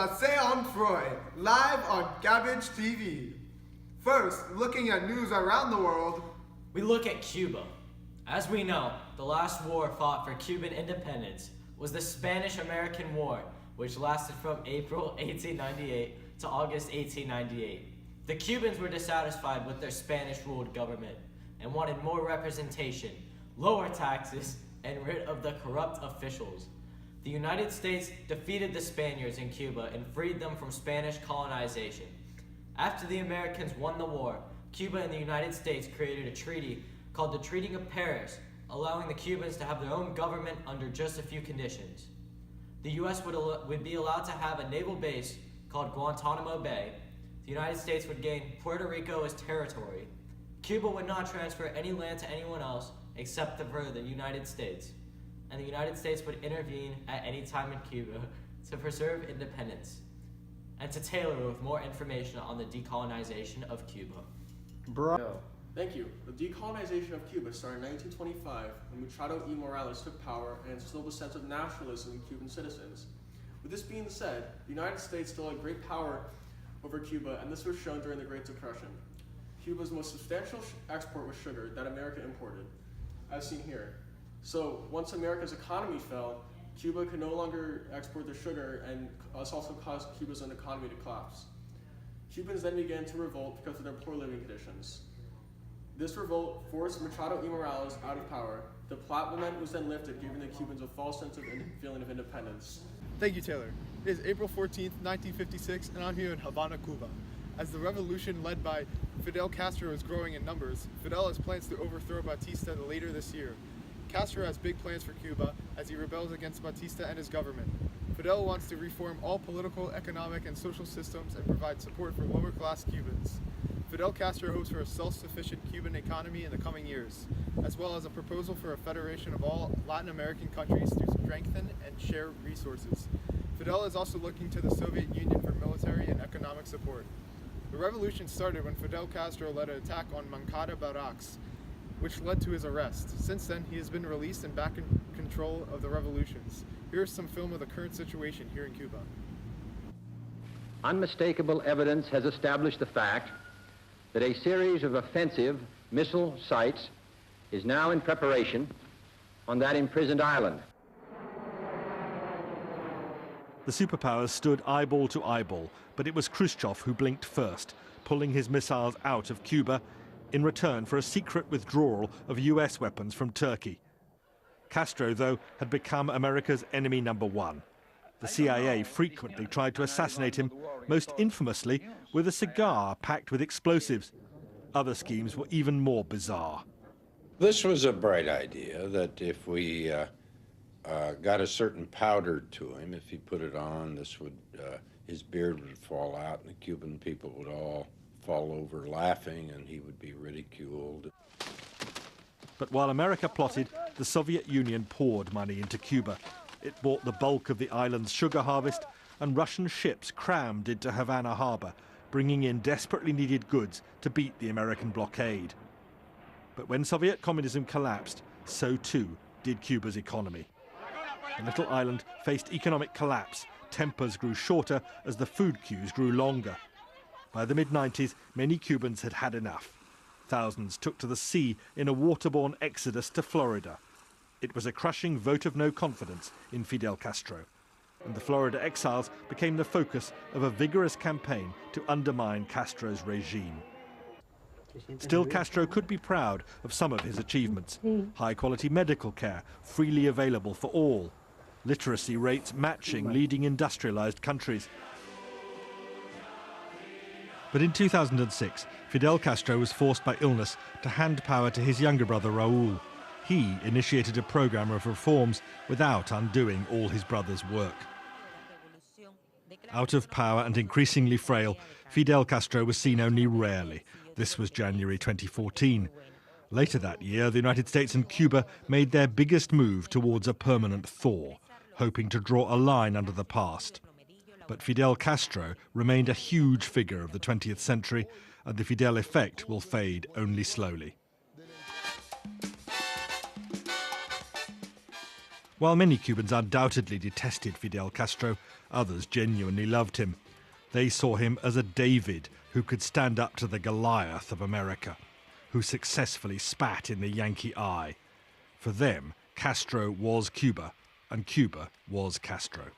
the Seance Freud, live on Cabbage TV. First, looking at news around the world, we look at Cuba. As we know, the last war fought for Cuban independence was the Spanish-American War, which lasted from April 1898 to August 1898. The Cubans were dissatisfied with their Spanish-ruled government and wanted more representation, lower taxes, and rid of the corrupt officials. The United States defeated the Spaniards in Cuba and freed them from Spanish colonization. After the Americans won the war, Cuba and the United States created a treaty called the Treaty of Paris, allowing the Cubans to have their own government under just a few conditions. The U.S. would be allowed to have a naval base called Guantanamo Bay. The United States would gain Puerto Rico as territory. Cuba would not transfer any land to anyone else except for the United States. And the United States would intervene at any time in Cuba to preserve independence and to tailor with more information on the decolonization of Cuba. Thank you. The decolonization of Cuba started in 1925 when Machado E. Morales took power and instilled a sense of nationalism in Cuban citizens. With this being said, the United States still had great power over Cuba, and this was shown during the Great Depression. Cuba's most substantial export was sugar that America imported, as seen here. So once America's economy fell, Cuba could no longer export their sugar, and this also caused Cuba's own economy to collapse. Cubans then began to revolt because of their poor living conditions. This revolt forced Machado E. Morales out of power. The Platt was then lifted, giving the Cubans a false sense of feeling of independence. Thank you, Taylor. It is April 14th, 1956, and I'm here in Havana, Cuba. As the revolution led by Fidel Castro is growing in numbers, Fidel has plans to overthrow Batista later this year. Castro has big plans for Cuba as he rebels against Batista and his government. Fidel wants to reform all political, economic, and social systems and provide support for lower-class Cubans. Fidel Castro hopes for a self-sufficient Cuban economy in the coming years, as well as a proposal for a federation of all Latin American countries to strengthen and share resources. Fidel is also looking to the Soviet Union for military and economic support. The revolution started when Fidel Castro led an attack on Moncada barracks, which led to his arrest. Since then, he has been released and back in control of the revolutions. Here's some film of the current situation here in Cuba. Unmistakable evidence has established the fact that a series of offensive missile sites is now in preparation on that imprisoned island. The superpowers stood eyeball to eyeball, but it was Khrushchev who blinked first, pulling his missiles out of Cuba in return for a secret withdrawal of US weapons from Turkey. Castro, though, had become America's enemy number one. The CIA frequently tried to assassinate him, most infamously with a cigar packed with explosives. Other schemes were even more bizarre. This was a bright idea that if we got a certain powder to him, if he put it on, his beard would fall out and the Cuban people would all fall over laughing and he would be ridiculed. But while America plotted, the Soviet Union poured money into Cuba. It bought the bulk of the island's sugar harvest, and Russian ships crammed into Havana harbor, bringing in desperately needed goods to beat the American blockade. But when Soviet communism collapsed, so too did Cuba's economy. The little island faced economic collapse. Tempers grew shorter as the food queues grew longer. By the mid-90s, many Cubans had had enough. Thousands took to the sea in a waterborne exodus to Florida. It was a crushing vote of no confidence in Fidel Castro. And the Florida exiles became the focus of a vigorous campaign to undermine Castro's regime. Still, Castro could be proud of some of his achievements. High-quality medical care, freely available for all. Literacy rates matching leading industrialized countries. But in 2006, Fidel Castro was forced by illness to hand power to his younger brother, Raúl. He initiated a program of reforms without undoing all his brother's work. Out of power and increasingly frail, Fidel Castro was seen only rarely. This was January 2014. Later that year, the United States and Cuba made their biggest move towards a permanent thaw, hoping to draw a line under the past. But Fidel Castro remained a huge figure of the 20th century, and the Fidel effect will fade only slowly. While many Cubans undoubtedly detested Fidel Castro, others genuinely loved him. They saw him as a David who could stand up to the Goliath of America, who successfully spat in the Yankee eye. For them, Castro was Cuba, and Cuba was Castro.